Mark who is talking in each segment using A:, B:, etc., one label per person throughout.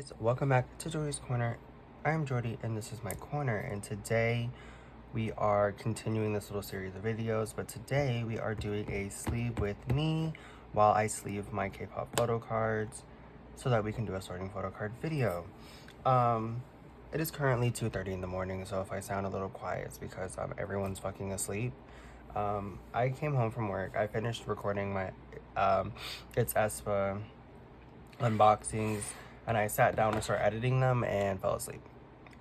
A: guys, welcome back to Jordi's Corner. I am Jordi and this is my corner, and today we are continuing this little series of videos, but today we are doing a sleeve with me while I sleeve my K-pop photo cards so that we can do a sorting photo card video. It is currently 2:30 in the morning, so if I sound a little quiet it's because everyone's fucking asleep. I came home from work, I finished recording my it's aespa unboxings, and I sat down to start editing them and fell asleep.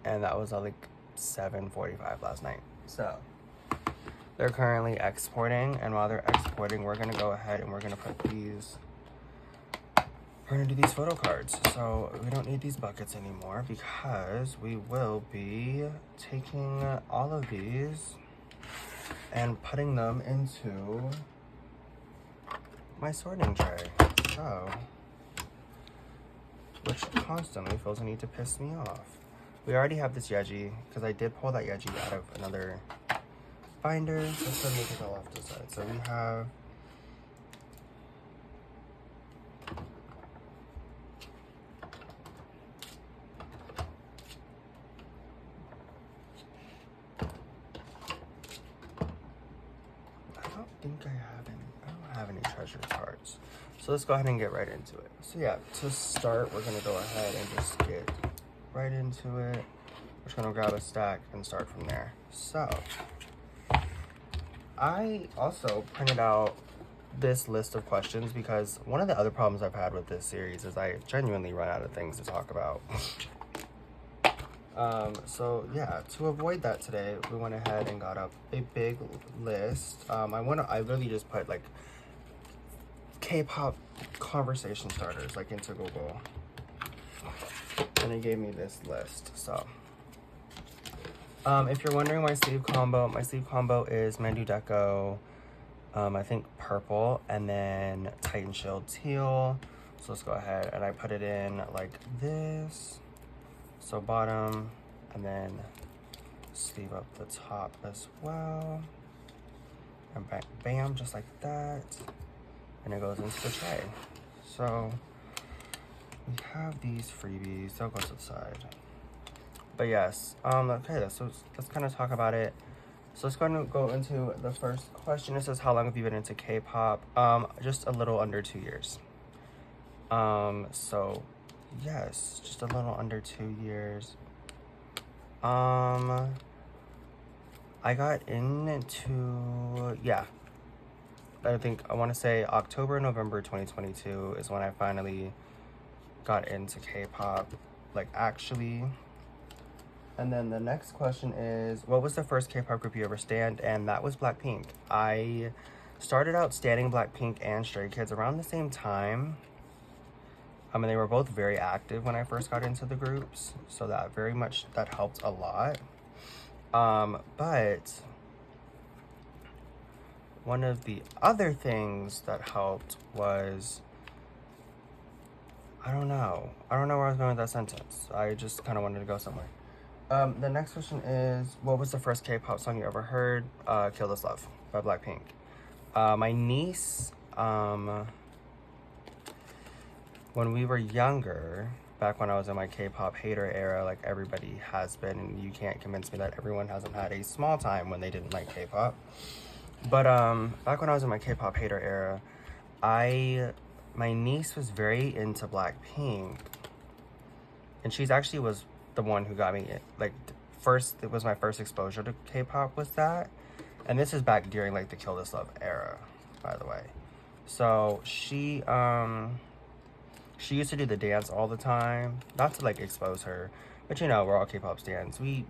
A: And that was at like 7:45 last night. So they're currently exporting, and while they're exporting, we're gonna go ahead and we're gonna do these photo cards. So we don't need these buckets anymore because we will be taking all of these and putting them into my sorting tray. So, which constantly feels a need to piss me off. We already have this Yeji, because I did pull that Yeji out of another binder. So let's go make it all off to the side. So we have I don't have any treasure cards. So let's go ahead and get right into it. So yeah, to start, we're gonna go ahead and just get right into it. We're just gonna grab a stack and start from there. So I also printed out this list of questions because one of the other problems I've had with this series is I genuinely run out of things to talk about. So yeah, to avoid that today, we went ahead and got up a big list. I really just put like K-pop conversation starters like into Google, and it gave me this list. So if you're wondering my sleeve combo is Mandu Deco, I think purple, and then Titan Shield teal. So let's go ahead and I put it in like this. So bottom, and then sleeve up the top as well, and bam, bam, just like that, and it goes into the tray. So we have these freebies, they'll go to the side. But yes, okay, so let's kind of talk about it. So let's go into the first question. It says, how long have you been into K-pop? Just a little under 2 years. So yes, just a little under 2 years. I got into, yeah, I want to say October, November 2022 is when I finally got into K-pop, like actually. And then the next question is, what was the first K-pop group you ever stan? And that was Blackpink. I started out standing Blackpink and Stray Kids around the same time. And they were both very active when I first got into the groups, so that helped a lot. But one of the other things that helped was, I don't know where I was going with that sentence. I just kind of wanted to go somewhere. The next question is, what was the first K-pop song you ever heard? Kill This Love by Blackpink. My niece, when we were younger, back when I was in my K-pop hater era, like everybody has been, and you can't convince me that everyone hasn't had a small time when they didn't like K-pop. But back when I was in my K-pop hater era, my niece was very into Blackpink, and she's actually was the one who got me it was my first exposure to K-pop was that. And this is back during like the Kill This Love era, by the way. So she used to do the dance all the time, not to like expose her, but we're all K-pop stans. We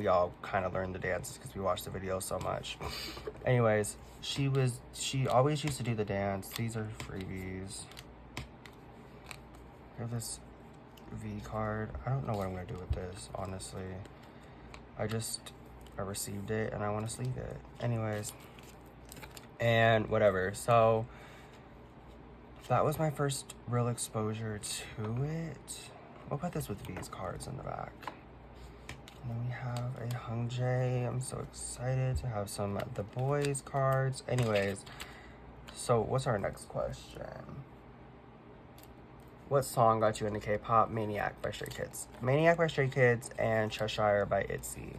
A: all kind of learned the dances because we watched the videos so much. Anyways, she always used to do the dance. These are freebies. I have this V card. I don't know what I'm gonna do with this, honestly. I received it and I want to sleeve it. Anyways, and whatever. So that was my first real exposure to it. We'll put this with these cards in the back. And then we have a Hungjae. I'm so excited to have some of the boys cards. Anyways, so what's our next question? What song got you into K-pop? Maniac by Stray Kids. Maniac by Stray Kids and Cheshire by ITZY.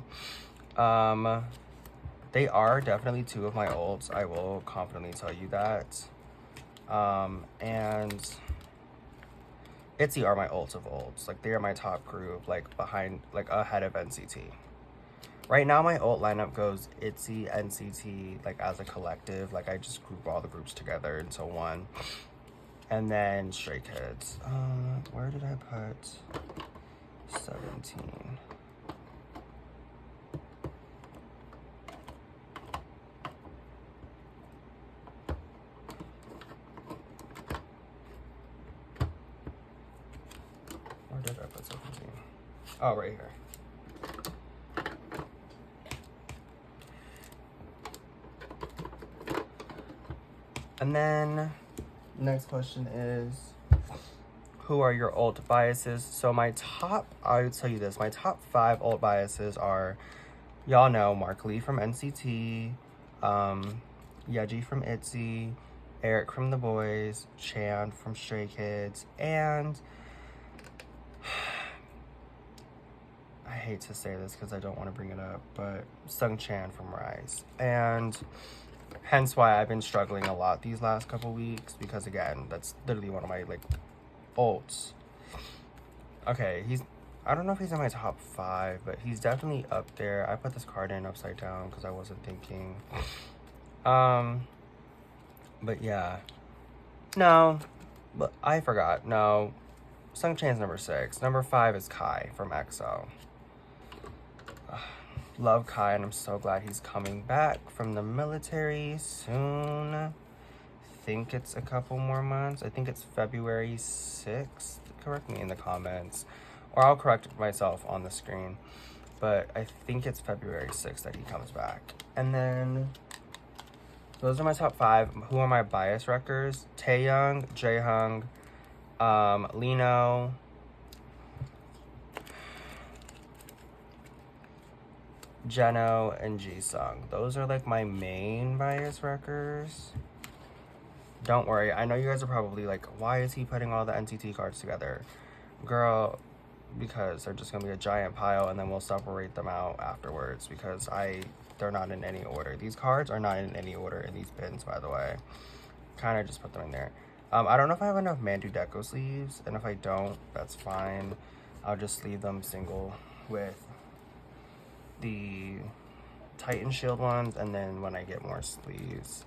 A: They are definitely two of my olds. I will confidently tell you that. And ITZY are my olds of olds. Like, they are my top group, like, behind, like, ahead of NCT. Right now, my old lineup goes ITZY, NCT, like, as a collective. Like, I just group all the groups together into one. And then Stray Kids. Where did I put 17? Where did I put 17? Oh, right here. And then next question is, who are your alt biases? So my top, I would tell you this, my top 5 alt biases are, y'all know, Mark Lee from NCT, Yeji from ITZY, Eric from The Boys, Chan from Stray Kids, and I hate to say this because I don't want to bring it up, but Sung Chan from Rise. And hence why I've been struggling a lot these last couple weeks, because again, that's literally one of my, like, ults. Okay, I don't know if he's in my top 5, but he's definitely up there. I put this card in upside down because I wasn't thinking. But yeah. No, but I forgot. No, Sung Chan's number 6. Number 5 is Kai from EXO. Love Kai, and I'm so glad he's coming back from the military soon. I think it's a couple more months. I think it's February 6th. Correct me in the comments, or I'll correct myself on the screen. But I think it's February 6th that he comes back. And then those are my top 5. Who are my bias wreckers? Taeyoung, Jaehyung, Lino, Jeno, and Jisung. Those are like my main bias wreckers. Don't worry, I know you guys are probably like, why is he putting all the NCT cards together? Girl, because they're just gonna be a giant pile, and then we'll separate them out afterwards, because they're not in any order. These cards are not in any order in these bins, by the way. Kind of just put them in there. I don't know if I have enough Mandu Deco sleeves, and if I don't, that's fine. I'll just sleeve them single with the Titan Shield ones, and then when I get more sleeves,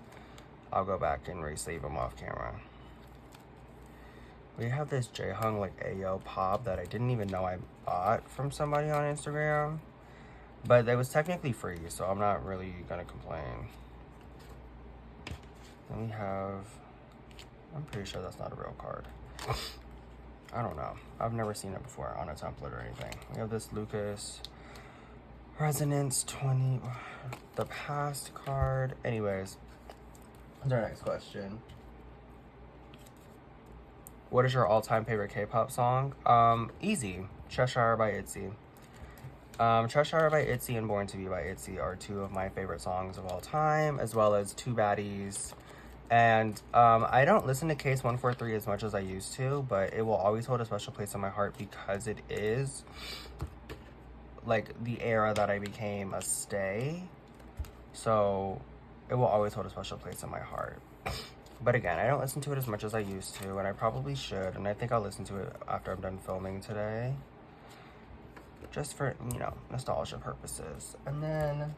A: I'll go back and re-sleeve them off camera. We have this Jaehyung like Ayo pop that I didn't even know I bought from somebody on Instagram, but it was technically free, so I'm not really gonna complain. Then we have, I'm pretty sure that's not a real card. I don't know. I've never seen it before on a template or anything. We have this Lucas Resonance 20, the past card. Anyways, what's our next question? What is your all-time favorite K-pop song? Easy. Cheshire by ITZY. Cheshire by ITZY and Born to Be by ITZY are 2 of my favorite songs of all time, as well as Two Baddies. And I don't listen to Case 143 as much as I used to, but it will always hold a special place in my heart because it is like the era that I became a stay. So it will always hold a special place in my heart. But again, I don't listen to it as much as I used to, and I probably should, and I think I'll listen to it after I'm done filming today. Just for, you know, nostalgia purposes. And then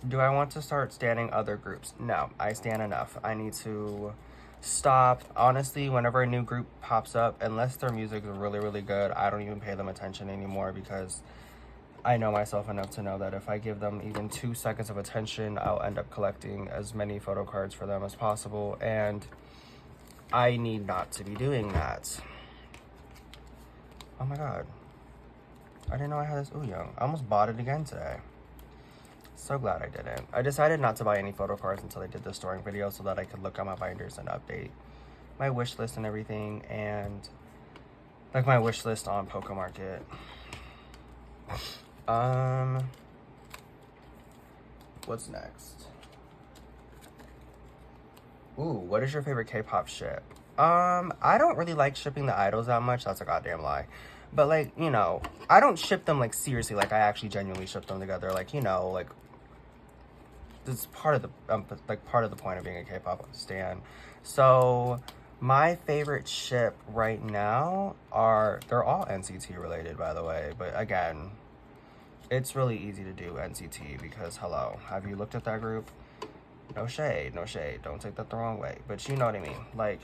A: do I want to start standing other groups? No, I stand enough. I need to stop. Honestly, whenever a new group pops up, unless their music is really, really good, I don't even pay them attention anymore, because I know myself enough to know that if I give them even 2 seconds of attention, I'll end up collecting as many photo cards for them as possible, and I need not to be doing that. Oh my god. I didn't know I had this Ooyoung. I almost bought it again today. So glad I didn't. I decided not to buy any photo cards until I did the storing video so that I could look at my binders and update my wish list and everything, and like my wish list on Pokemarket. What's next? Ooh, what is your favorite K-pop ship? I don't really like shipping the idols that much. That's a goddamn lie. But, like, you know, I don't ship them, like, seriously. Like, I actually genuinely ship them together. Like, you know, like, this is part of the, part of the point of being a K-pop stan. So, my favorite ship right now they're all NCT related, by the way. But, again, it's really easy to do NCT because, hello, have you looked at that group? No shade, no shade. Don't take that the wrong way. But you know what I mean. Like,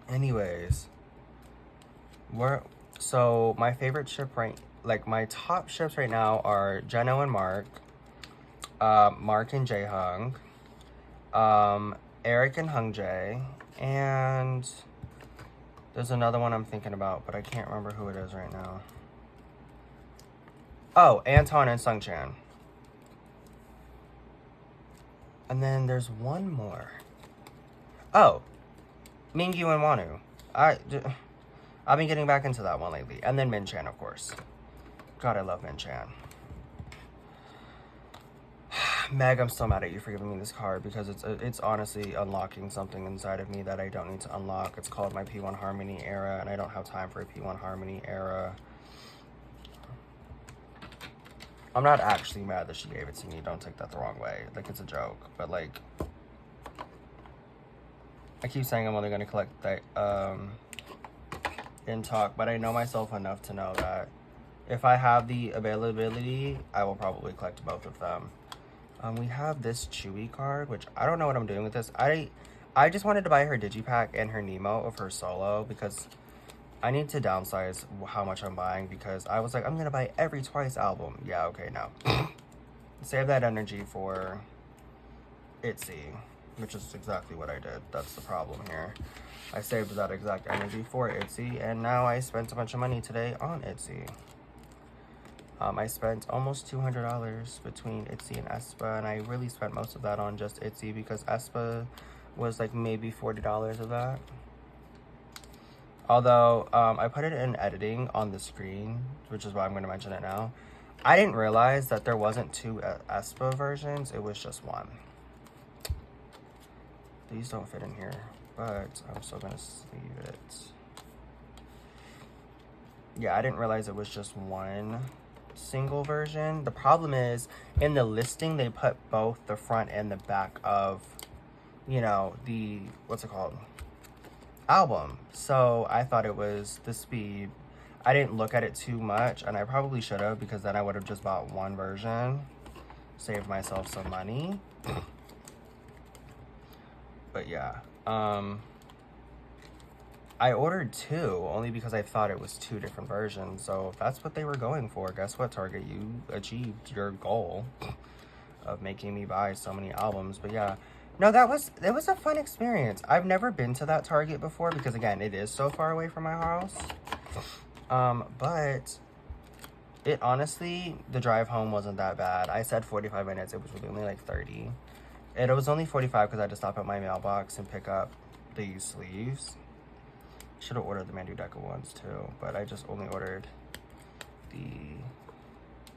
A: anyways, so my favorite ship my top ships right now are Jeno and Mark, Mark and Jaehyung, Eric and Hungjae, and there's another one I'm thinking about, but I can't remember who it is right now. Oh, Anton and Sungchan. And then there's one more. Oh, Mingyu and Wonu. I've been getting back into that one lately. And then Min-chan, of course. God, I love Min-chan. Meg, I'm still mad at you for giving me this card because it's honestly unlocking something inside of me that I don't need to unlock. It's called my P1 Harmony era, and I don't have time for a P1 Harmony era. I'm not actually mad that she gave it to me. Don't take that the wrong way. Like, it's a joke. But, like, I keep saying I'm only going to collect that in talk, but I know myself enough to know that if I have the availability, I will probably collect both of them. We have this Chewy card, which I don't know what I'm doing with this. I just wanted to buy her Digipack and her Nemo of her solo because I need to downsize how much I'm buying because I was like, I'm going to buy every Twice album. Yeah, okay, no. Save that energy for ITZY, which is exactly what I did. That's the problem here. I saved that exact energy for ITZY, and now I spent a bunch of money today on ITZY. I spent almost $200 between ITZY and aespa, and I really spent most of that on just ITZY because aespa was like maybe $40 of that. Although, I put it in editing on the screen, which is why I'm going to mention it now. I didn't realize that there wasn't two aespa versions, it was just one. These don't fit in here, but I'm still going to sleeve it. Yeah, I didn't realize it was just one single version. The problem is, in the listing, they put both the front and the back of, you know, the, what's it called? Album. So I thought it was the speed. I didn't look at it too much, and I probably should have because then I would have just bought one version, saved myself some money. But yeah, I ordered two only because I thought it was two different versions. So if that's what they were going for, guess what, Target? You achieved your goal of making me buy so many albums. But yeah, no, it was a fun experience. I've never been to that Target before because, again, it is so far away from my house. But it honestly, the drive home wasn't that bad. I said 45 minutes. It was really only like 30. And it was only 45 because I had to stop at my mailbox and pick up these sleeves. Should have ordered the Mandu Deca ones too, but I just only ordered the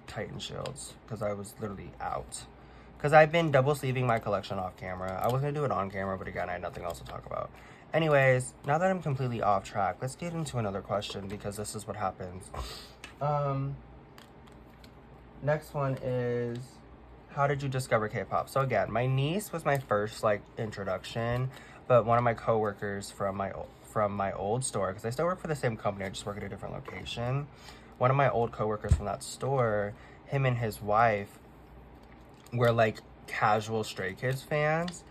A: Titan shields because I was literally out. Because I've been double sleeving my collection off camera. I was going to do it on camera, but again, I had nothing else to talk about. Anyways, now that I'm completely off track, let's get into another question because this is what happens. Next one is, how did you discover K-pop? So again, my niece was my first like introduction, but one of my coworkers from my old store, because I still work for the same company, I just work at a different location. One of my old coworkers from that store, him and his wife were like casual Stray Kids fans,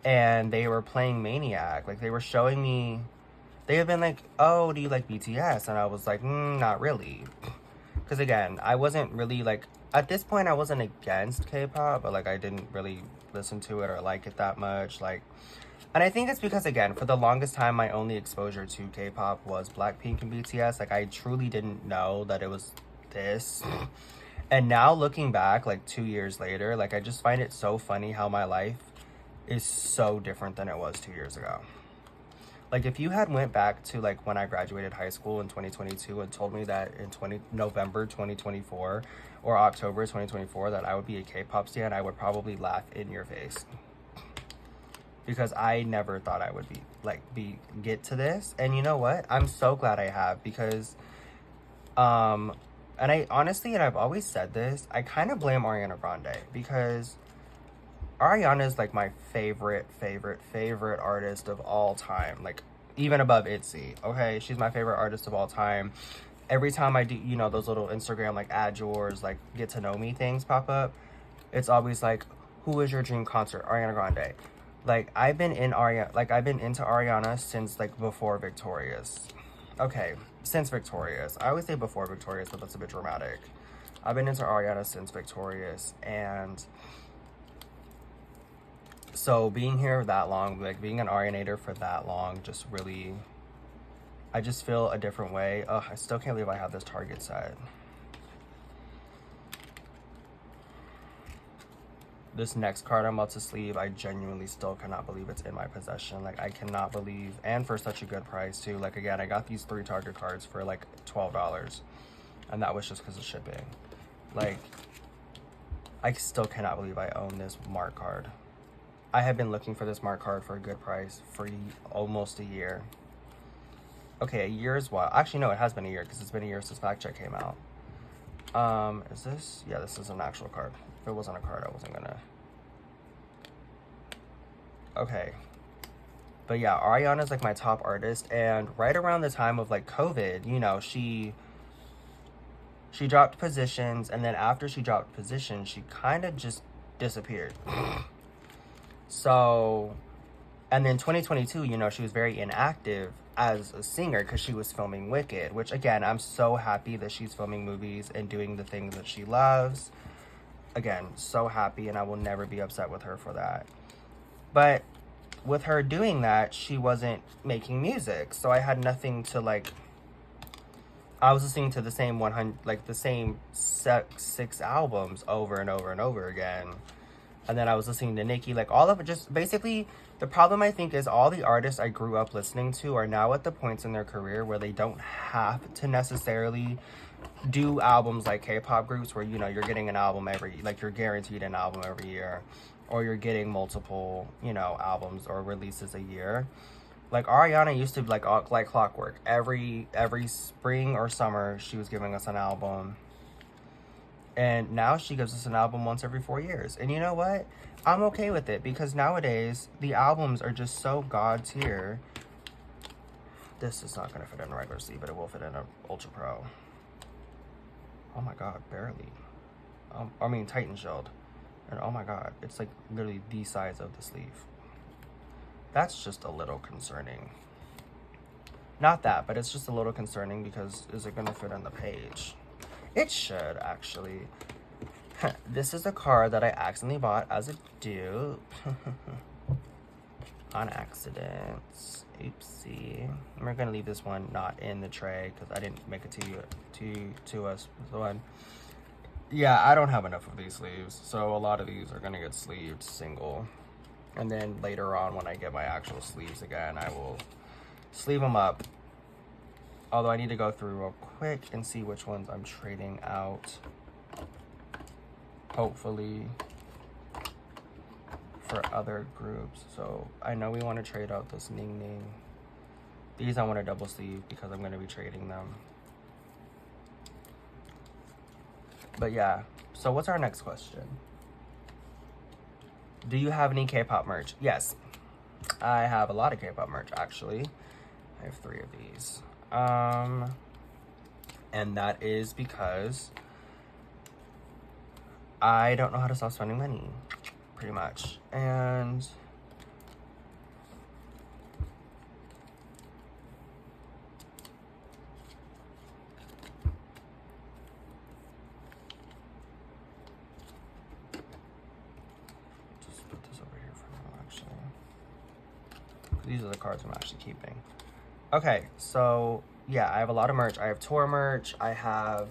A: and they were playing Maniac. Like, they were showing me, they had been like, oh, do you like BTS? And I was like, not really. Because again, I wasn't really like, at this point I wasn't against K-pop, but like I didn't really listen to it or like it that much. Like, and I think it's because, again, for the longest time my only exposure to K-pop was Blackpink and BTS. Like, I truly didn't know that it was this. And now looking back, like 2 years later, like I just find it so funny how my life is so different than it was 2 years ago. Like, if you had went back to, like, when I graduated high school in 2022 and told me that in November 2024 or October 2024 that I would be a K-pop stan, I would probably laugh in your face. Because I never thought I would get to this. And you know what? I'm so glad I have, because, and I honestly, and I've always said this, I kind of blame Ariana Grande, because Ariana is like my favorite artist of all time. Like, even above ITZY. Okay, she's my favorite artist of all time. Every time I do, you know, those little Instagram like add yours, like get to know me things pop up, it's always like, who is your dream concert? Ariana Grande. Like, I've been into Ariana since like before Victorious. Okay, since Victorious. I always say before Victorious, but that's a bit dramatic. I've been into Ariana since Victorious, and so being here that long, like being an Arianator for that long, just really, I just feel a different way. Ugh, I still can't believe I have this Target set. This next card I'm about to sleeve, I genuinely still cannot believe it's in my possession. Like, I cannot believe, and for such a good price too. Like, again, I got these 3 Target cards for like $12, and that was just because of shipping. Like, I still cannot believe I own this Mark card. I have been looking for this Mark card for a good price for almost a year. Okay, a year is what? Actually, no, it has been a year, because it's been a year since Fact Check came out. Is this? Yeah, this is an actual card. If it wasn't a card, I wasn't gonna. Okay. But yeah, Ariana's like my top artist, and right around the time of like COVID, you know, she dropped positions, and then after she dropped positions, she kind of just disappeared. So, and then 2022, you know, she was very inactive as a singer because she was filming Wicked, which again, I'm so happy that she's filming movies and doing the things that she loves. Again, so happy, and I will never be upset with her for that. But with her doing that, she wasn't making music, so I had nothing to like. I was listening to the same 100, like the same 6 albums over and over and over again. And then I was listening to Nicki, like all of it, just basically, the problem I think is all the artists I grew up listening to are now at the points in their career where they don't have to necessarily do albums like K-pop groups where, you know, you're getting an album you're guaranteed an album every year, or you're getting multiple, you know, albums or releases a year. Like Ariana used to like clockwork. Every spring or summer, she was giving us an album. And now she gives us an album once every 4 years. And you know what? I'm okay with it, because nowadays the albums are just so god tier. This is not going to fit in a regular sleeve, but it will fit in an Ultra Pro. Oh my god, barely. I mean, Titan Shield. And oh my god, it's like literally the size of the sleeve. That's just a little concerning. Not that, but it's just a little concerning because is it going to fit on the page? It should, actually. This is a card that I accidentally bought as a dupe. On accident. Oopsie. We're going to leave this one not in the tray because I didn't make it to us. So yeah, I don't have enough of these sleeves. So a lot of these are going to get sleeved single. And then later on, when I get my actual sleeves again, I will sleeve them up. Although I need to go through real quick and see which ones I'm trading out. Hopefully for other groups. So I know we want to trade out this Ning Ning. These I want to double sleeve because I'm going to be trading them. But yeah, so what's our next question? Do you have any K-pop merch? Yes, I have a lot of K-pop merch, actually. I have 3 of these. And that is because I don't know how to stop spending money, pretty much. And just put this over here for now, actually. These are the cards I'm actually keeping. Okay, so yeah, I have a lot of merch. I have tour merch. I have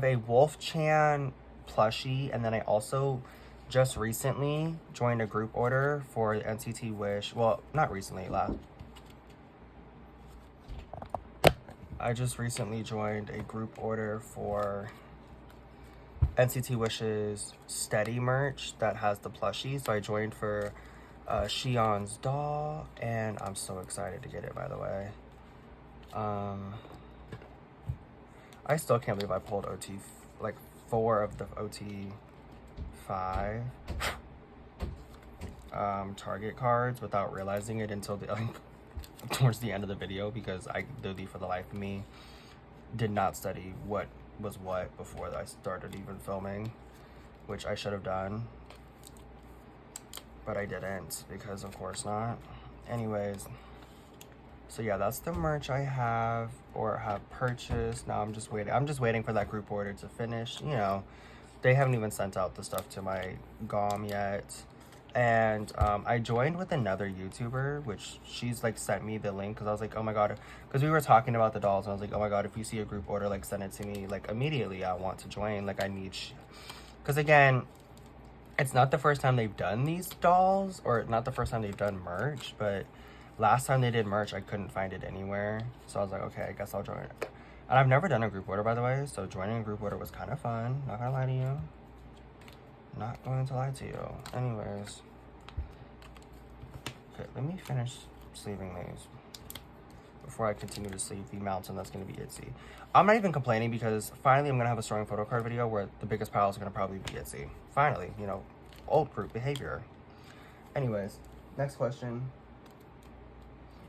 A: a Wolf Chan plushie, and then I also just recently joined a group order for NCT Wish. Well, not recently, I just recently joined a group order for NCT Wish's Steady merch that has the plushie. So I joined for Xi'an's doll, and I'm so excited to get it, by the way. I still can't believe I pulled OT, like 4 of the OT 5 Target cards without realizing it until the towards the end of the video, because I literally, for the life of me, did not study what was what before I started even filming, which I should have done, but I didn't, because of course not. Anyways, so yeah, that's the merch I have or have purchased. Now I'm just waiting for that group order to finish. You know, they haven't even sent out the stuff to my GOM yet. And I joined with another YouTuber, which she's like sent me the link, because I was like, oh my god, because we were talking about the dolls, and I was like, oh my god, if you see a group order, like send it to me like immediately. I want to join. Like I need, because again, it's not the first time they've done these dolls, or not the first time they've done merch, but last time they did merch, I couldn't find it anywhere. So I was like, okay, I guess I'll join it. And I've never done a group order, by the way, so joining a group order was kind of fun. Not gonna lie to you. Not going to lie to you. Anyways. Okay, let me finish sleeving these before I continue to sleeve the mountain that's going to be Itsy. I'm not even complaining, because finally I'm going to have a storing photo card video where the biggest piles are going to probably be Itsy. Finally, you know, old group behavior. Anyways, next question.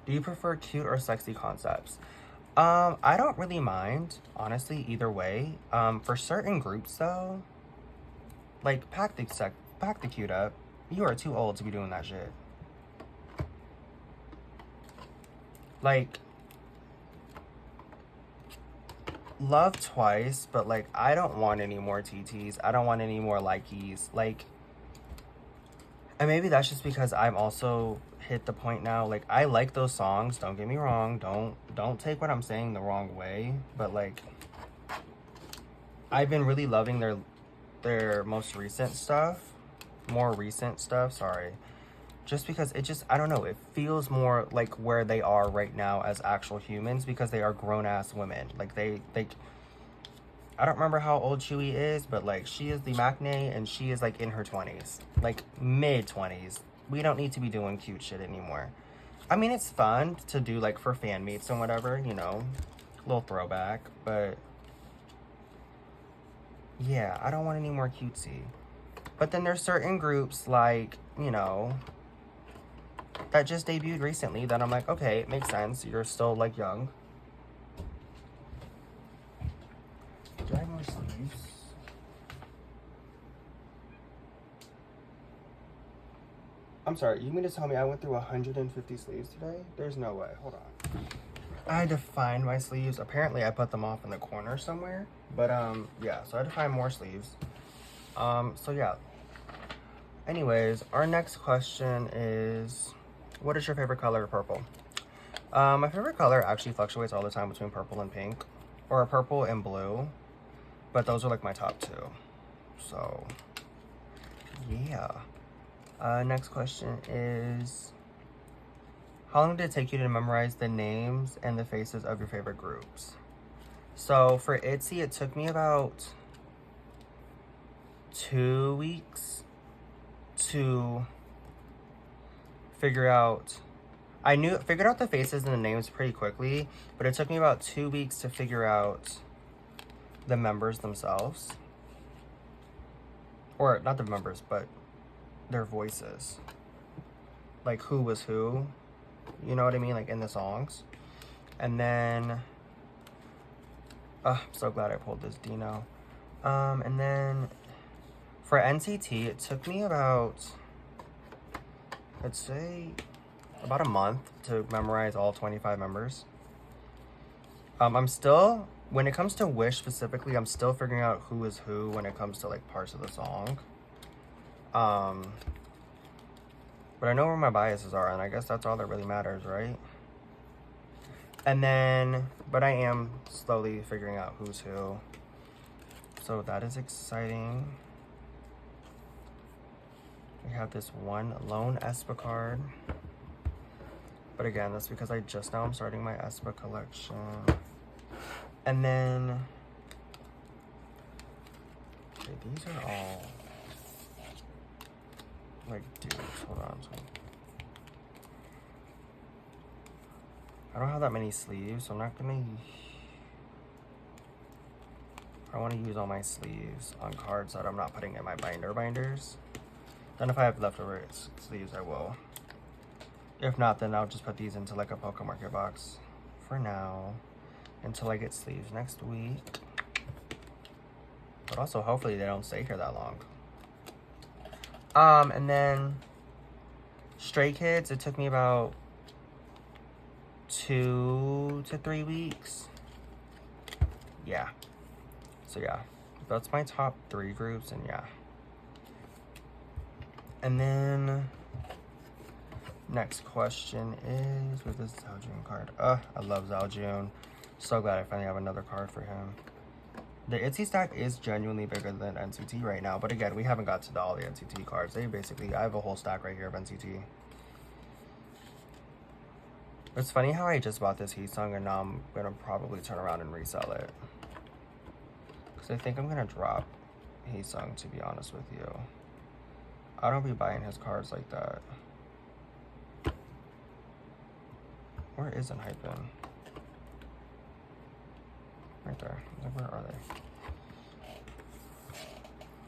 A: Do you prefer cute or sexy concepts? I don't really mind, honestly, either way. For certain groups, though, like, pack the cute up. You are too old to be doing that shit. Like, love twice, but, like, I don't want any more TTs. I don't want any more likies. Like, and maybe that's just because I'm also hit the point now. Like, I like those songs. Don't get me wrong. Don't take what I'm saying the wrong way. But, like, I've been really loving their most recent stuff. More recent stuff, sorry. Just because it just, I don't know, it feels more like where they are right now as actual humans, because they are grown-ass women. Like, they I don't remember how old Chewie is, but, like, she is the Maknae, and she is, like, in her 20s. Like, mid-20s. We don't need to be doing cute shit anymore. I mean, it's fun to do, like, for fan meets and whatever, you know. A little throwback, but yeah, I don't want any more cutesy. But then there's certain groups, like, you know, that just debuted recently that I'm like, okay, it makes sense. You're still, like, young. Do I have more sleeves? I'm sorry, you mean to tell me I went through 150 sleeves today? There's no way. Hold on. I had to find my sleeves. Apparently, I put them off in the corner somewhere. But, yeah, so I had to find more sleeves. So, yeah. Anyways, our next question is, what is your favorite color of purple? My favorite color actually fluctuates all the time between purple and pink, or purple and blue, but those are like my top 2. So, yeah. Next question is, how long did it take you to memorize the names and the faces of your favorite groups? So for ITZY, it took me about 2 weeks to figure out. I figured out the faces and the names pretty quickly, but it took me about 2 weeks to figure out the members themselves. Or not the members, but their voices. Like who was who. You know what I mean? Like in the songs. And then I'm so glad I pulled this Dino. And then for NCT, it took me about, let's say, about a month to memorize all 25 members. I'm still, when it comes to Wish specifically, I'm still figuring out who is who when it comes to like parts of the song. But I know where my biases are, and I guess that's all that really matters, right? And then, but I am slowly figuring out who's who. So that is exciting. We have this one lone Espa card. But again, that's because I just now I'm starting my Espa collection. And then, okay, these are all, like, dudes, hold on. I don't have that many sleeves, so I'm not gonna, I want to use all my sleeves on cards that I'm not putting in my binders. Then if I have leftover sleeves, I will. If not, then I'll just put these into like a Poké Market box for now until I get sleeves next week. But also, hopefully they don't stay here that long. And then Stray Kids, it took me about 2 to 3 weeks. Yeah. So yeah, that's my top 3 groups, and yeah. And then next question is with this Zhaojun card. I love Zhaojun. So glad I finally have another card for him. The Itsy stack is genuinely bigger than NCT right now, but again, we haven't got to all the NCT cards. I have a whole stack right here of NCT. It's funny how I just bought this Heesung and now I'm gonna probably turn around and resell it. Because I think I'm gonna drop Heesung, to be honest with you. I don't be buying his cards like that. Where is Enhypen? Right there. Like, where are they?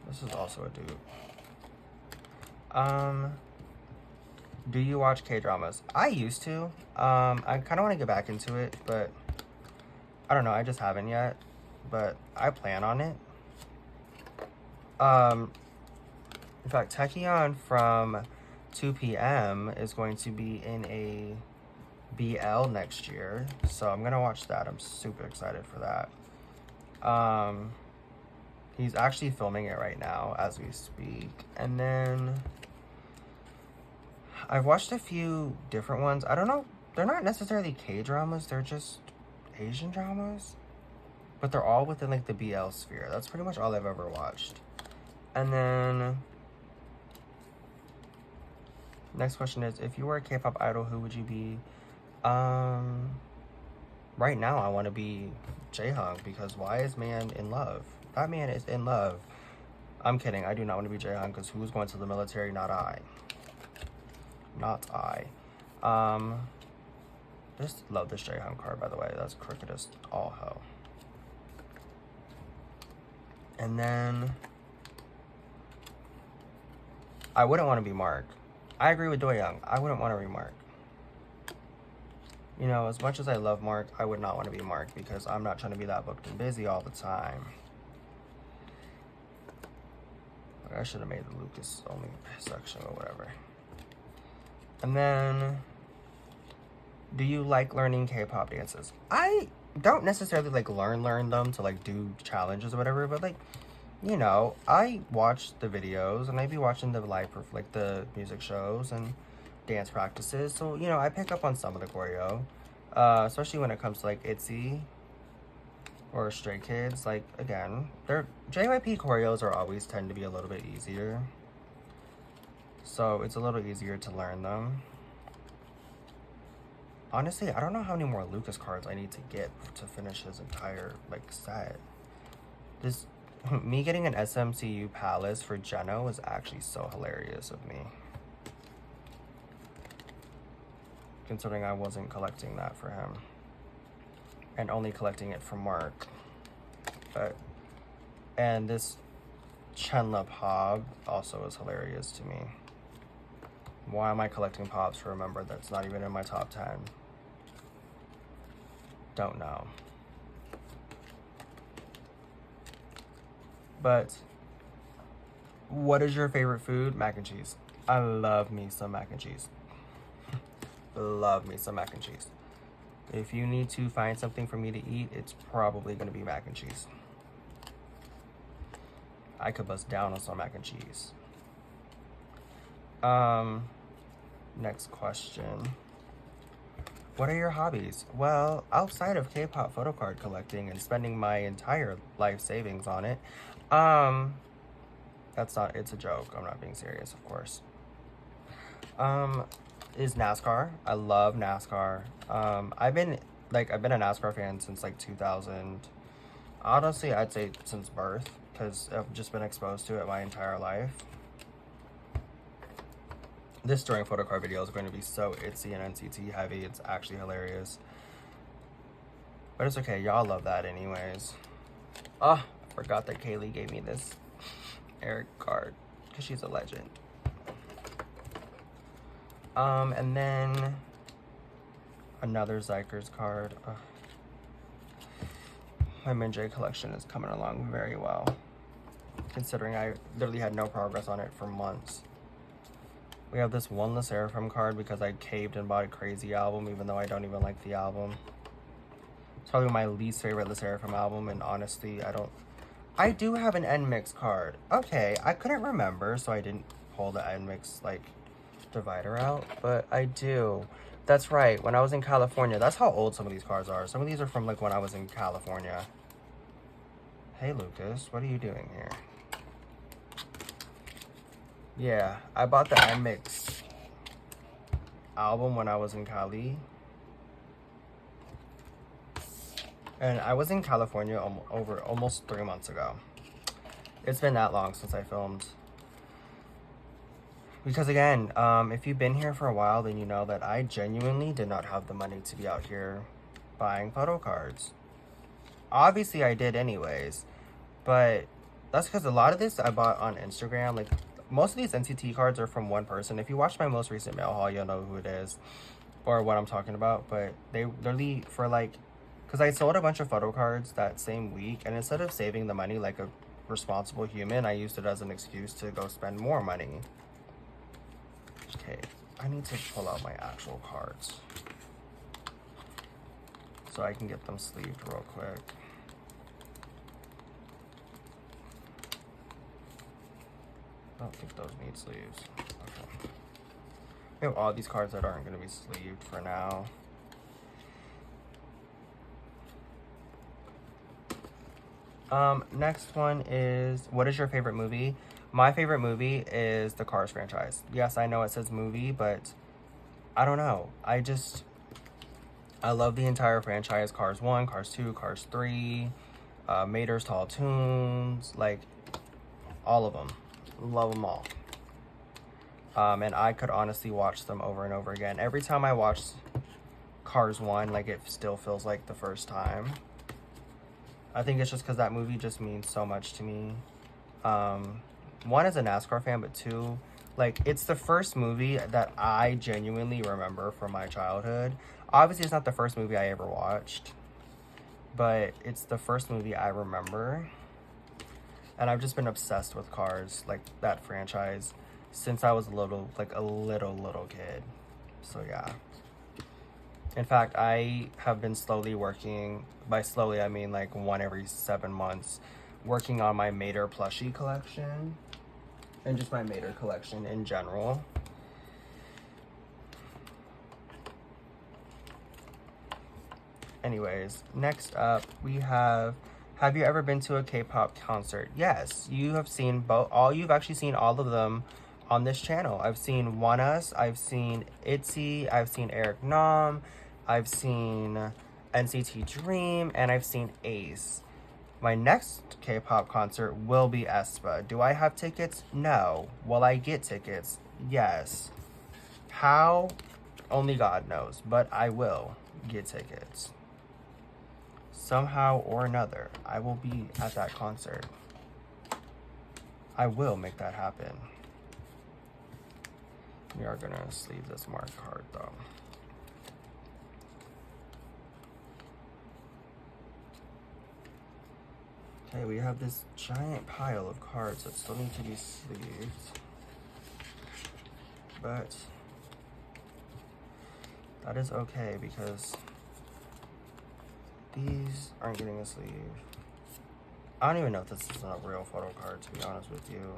A: This is also a dude. Do you watch K-dramas? I used to. I kind of want to get back into it, but I don't know. I just haven't yet, but I plan on it. In fact, Taecyeon from 2 p.m. is going to be in a BL next year, so I'm gonna watch that. I'm super excited for that. He's actually filming it right now as we speak. And then I've watched a few different ones. I don't know, they're not necessarily K-dramas, they're just Asian dramas, but they're all within like the BL sphere. That's pretty much all I've ever watched. And then next question is, if you were a K-pop idol, who would you be? Right now I want to be Jaehyung, because why is man in love? That man is in love. I'm kidding. I do not want to be Jaehyung, because who's going to the military? Not I. Not I. Just love this Jaehyung card, by the way. That's crookedest all hell. And then I wouldn't want to be Mark. I agree with Doyoung. I wouldn't want to be Mark. You know, as much as I love Mark, I would not want to be Mark, because I'm not trying to be that booked and busy all the time. Like, I should have made the Lucas only section or whatever. And then, do you like learning K-pop dances? I don't necessarily like learn them to like do challenges or whatever, but like, you know, I watch the videos and I be watching the live, like the music shows and dance practices, so you know, I pick up on some of the choreo, especially when it comes to like ITZY or Stray Kids. Like, again, their JYP choreos are always tend to be a little bit easier, so it's a little easier to learn them. Honestly, I don't know how many more Lucas cards I need to get to finish his entire like set. This me getting an SMCU Palace for Jeno was actually so hilarious of me, considering I wasn't collecting that for him and only collecting it for Mark. But, and this Chenla Pop also is hilarious to me. Why am I collecting Pops for a member that's not even in my top 10? Don't know. But what is your favorite food? Mac and cheese. I love me some mac and cheese. Love me some mac and cheese. If you need to find something for me to eat, it's probably going to be mac and cheese. I could bust down on some mac and cheese. Next question. What are your hobbies? Well, outside of K-pop photocard collecting and spending my entire life savings on it, it's a joke. I'm not being serious, of course. Is NASCAR. I love NASCAR. I've been a NASCAR fan since like 2000. Honestly, I'd say since birth, because I've just been exposed to it my entire life. This during photocard video is going to be so itsy and NCT heavy. It's actually hilarious. But it's okay. Y'all love that anyways. Ah, I forgot that Kaylee gave me this Eric card because she's a legend. And then another Zikers card. My Minjay collection is coming along very well, considering I literally had no progress on it for months. We have this one LE SSERAFIM card because I caved and bought a Crazy album, even though I don't even like the album. It's probably my least favorite LE SSERAFIM album, and honestly, I do have an NMIX card. Okay, I couldn't remember, so I didn't pull the NMIX, like, divider out, but I do. That's right, when I was in California. That's how old some of these cards are. Some of these are from, like, when I was in California. Hey, Lucas, what are you doing here? Yeah, I bought the NMIX album when I was in Cali. And I was in California over almost 3 months ago. It's been that long since I filmed. Because again, if you've been here for a while, then you know that I genuinely did not have the money to be out here buying photo cards. Obviously, I did anyways. But that's because a lot of this I bought on Instagram. Like, most of these NCT cards are from one person. If you watch my most recent mail haul, you'll know who it is. Or what I'm talking about. But they literally, for like... Because I sold a bunch of photo cards that same week. And instead of saving the money like a responsible human, I used it as an excuse to go spend more money. Okay, I need to pull out my actual cards so I can get them sleeved real quick. I don't think those need sleeves. Okay. We have all these cards that aren't going to be sleeved for now. Next one is, what is your favorite movie? My favorite movie is the Cars franchise. Yes, I know it says movie, but I don't know. I love the entire franchise. Cars 1, Cars 2, Cars 3, Mater's Tall Tunes, like, all of them. Love them all. And I could honestly watch them over and over again. Every time I watch Cars 1, like, it still feels like the first time. I think it's just because that movie just means so much to me. One, as a NASCAR fan, but two, like, it's the first movie that I genuinely remember from my childhood. Obviously, it's not the first movie I ever watched, but it's the first movie I remember. And I've just been obsessed with Cars, like, that franchise, since I was a little kid. So, yeah. In fact, I have been slowly working, by slowly I mean like one every 7 months, working on my Mater plushie collection, and just my Mater collection in general. Anyways, next up we have you ever been to a K-pop concert? Yes, you have seen you've actually seen all of them on this channel. I've seen ONEUS, I've seen ITZY, I've seen Eric Nam, I've seen NCT Dream, and I've seen Ace. My next K-pop concert will be aespa. Do I have tickets? No. Will I get tickets? Yes. How? Only God knows, but I will get tickets. Somehow or another, I will be at that concert. I will make that happen. We are gonna sleeve this mark card though. Okay, we have this giant pile of cards that still need to be sleeved. But that is okay because these aren't getting a sleeve. I don't even know if this is a real photo card, to be honest with you.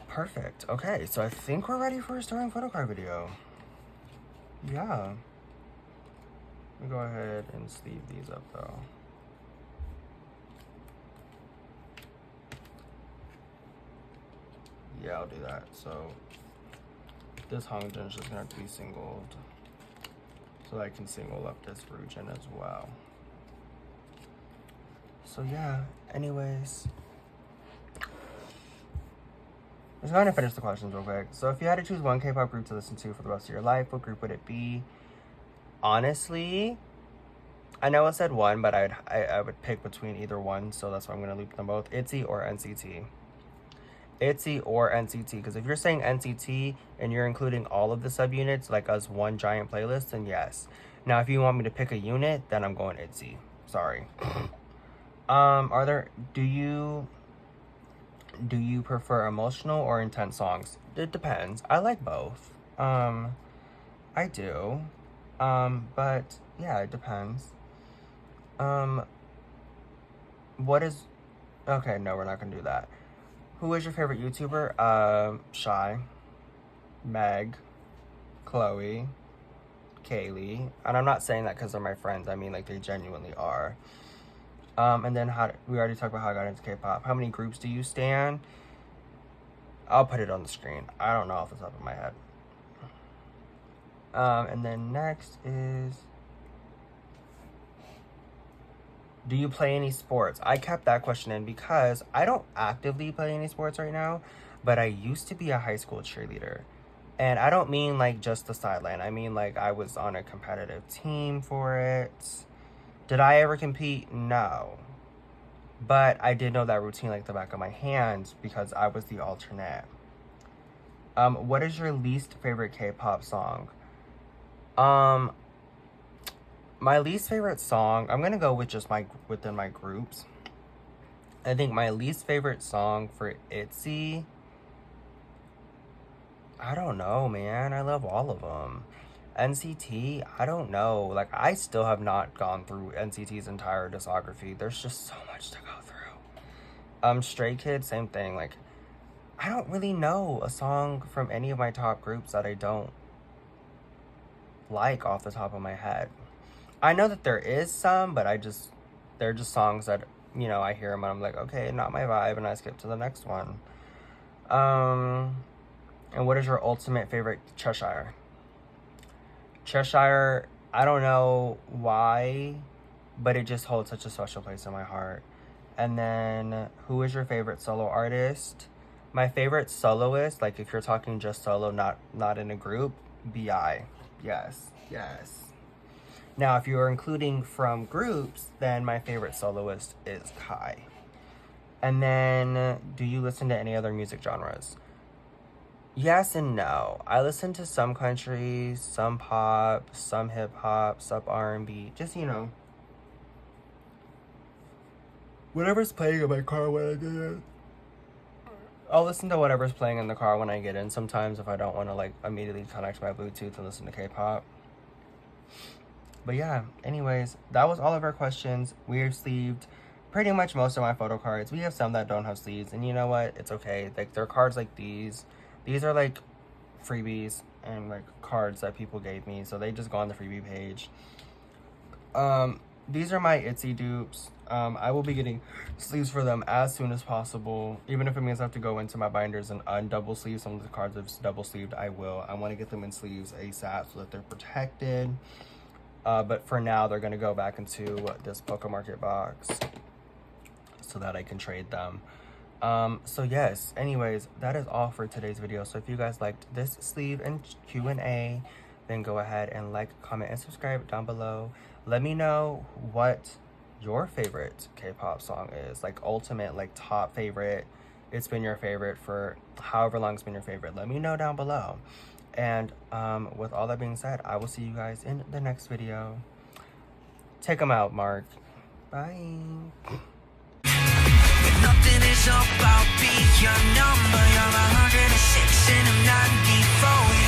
A: Perfect. Okay, so I think we're ready for a starting photocard video. Yeah. Let me go ahead and sleeve these up though. Yeah, I'll do that. So this Hongjin is just gonna have to be singled, so I can single up this Rujin as well. So yeah, anyways, let's go ahead and finish the questions real quick. So if you had to choose one K-pop group to listen to for the rest of your life, what group would it be? Honestly, I know I said one, but I would pick between either one, so that's why I'm gonna loop them both. ITZY or NCT. ITZY or NCT, because if you're saying NCT and you're including all of the subunits like as one giant playlist, then yes. Now if you want me to pick a unit, then I'm going ITZY. Sorry. Do you prefer emotional or intense songs? It depends. I like both. I do. But yeah, it depends. Okay, no, we're not gonna do that. Who is your favorite YouTuber? Shy, Meg, Chloe, Kaylee. And I'm not saying that because they're my friends. I mean, like, they genuinely are. And then we already talked about how I got into K-pop. How many groups do you stan? I'll put it on the screen. I don't know off the top of my head. And then next is, do you play any sports? I kept that question in because I don't actively play any sports right now, but I used to be a high school cheerleader. And I don't mean like just the sideline. I mean like I was on a competitive team for it. Did I ever compete? No. But I did know that routine like the back of my hand because I was the alternate. What is your least favorite K-pop song? My least favorite song, I'm gonna go with just within my groups. I think my least favorite song for ITZY, I don't know, man. I love all of them. NCT, I don't know. Like, I still have not gone through NCT's entire discography. There's just so much to go through. Stray Kids, same thing. Like, I don't really know a song from any of my top groups that I don't like off the top of my head. I know that there is some, but they're just songs that, you know, I hear them and I'm like, okay, not my vibe, and I skip to the next one. And what is your ultimate favorite Cheshire? Cheshire, I don't know why, but it just holds such a special place in my heart. And then, who is your favorite solo artist? My favorite soloist, like if you're talking just solo, not in a group, BI. Yes. Now, if you are including from groups, then my favorite soloist is Kai. And then, do you listen to any other music genres? Yes and no. I listen to some countries, some pop, some hip-hop, some R&B. Just, you know, whatever's playing in my car when I get in. I'll listen to whatever's playing in the car when I get in sometimes if I don't want to, like, immediately connect my Bluetooth and listen to K-pop. But yeah, anyways, that was all of our questions. We have sleeved pretty much most of my photo cards. We have some that don't have sleeves, and you know what? It's okay. Like, they're cards like these. These are like freebies and like cards that people gave me, so they just go on the freebie page. These are my ITZY dupes. I will be getting sleeves for them as soon as possible. Even if it means I have to go into my binders and undouble sleeve some of the cards that's double sleeved, I will. I want to get them in sleeves ASAP so that they're protected. But for now, they're going to go back into this Pokemarket box so that I can trade them. So yes, anyways, that is all for today's video. So if you guys liked this sleeve and Q&A, then go ahead and like, comment, and subscribe down below. Let me know what your favorite K-pop song is. Like, ultimate, like, top favorite. It's been your favorite for however long it's been your favorite. Let me know down below. And with all that being said, I will see you guys in the next video. Take them out, Mark. Bye. Nothing is about being your number. You're 106 and I'm 94.